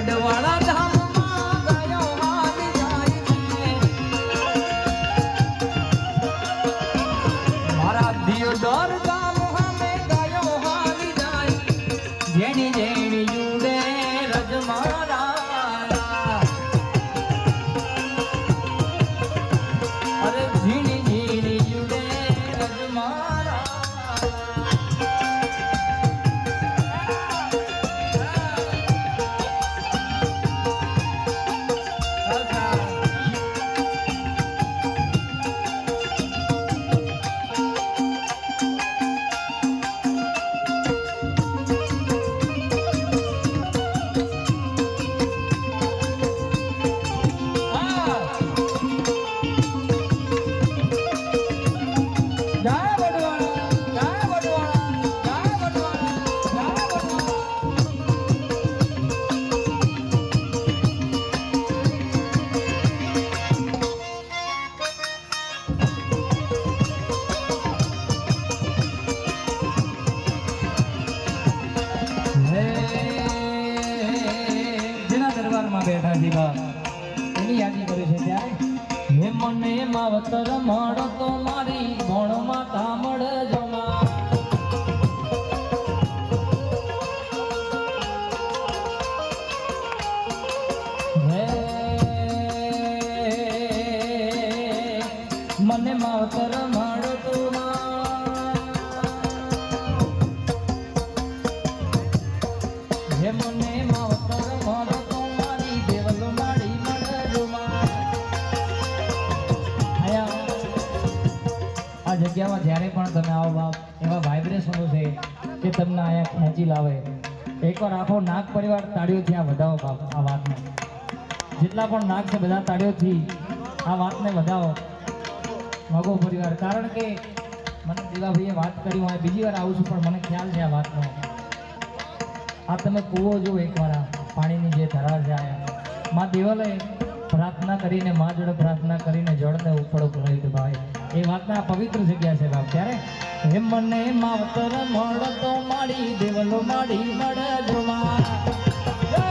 વડવાળા ધામમાં ગયો હાલી જાય છે મારા દિયોદર ગામ સામે ગયો હાલી જાય જેની જેણી જુડે રજ મારા અરે ઝીણી ઝીણી જુડે રજ મારા બેઠા જીવા એની યાદી કરી છે ત્યારે હે મને માવતર મળો તો મારી ભણ માતા મળજો મને માવતર મળો તો હે મને માવતર મળો આ જગ્યામાં જ્યારે પણ તમે આવો બાપ એવા વાઇબ્રેશનો છે કે તમને અહીંયા ખેંચી લાવે એકવાર આખો નાગ પરિવાર તાળીઓથી આ વધાવો બાપ આ વાતને જેટલા પણ નાગ છે બધા તાળીઓથી આ વાતને વધાવો મગો પરિવાર કારણ કે મને દેવાભાઈએ વાત કરી હું બીજી વાર આવું છું પણ મને ખ્યાલ છે આ વાતનો આ તમે કૂવો જો એકવાર આ પાણીની જે ધરાર છે આયા મા દેવલે પ્રાર્થના કરીને મા જોડે પ્રાર્થના કરીને જળને ઉપડો કરાવી દે ભાઈ એ વાતના પવિત્ર જગ્યા છે બાપ ત્યારે હે મને માવતર મળતો માડી દેવલો માડી મળજો મા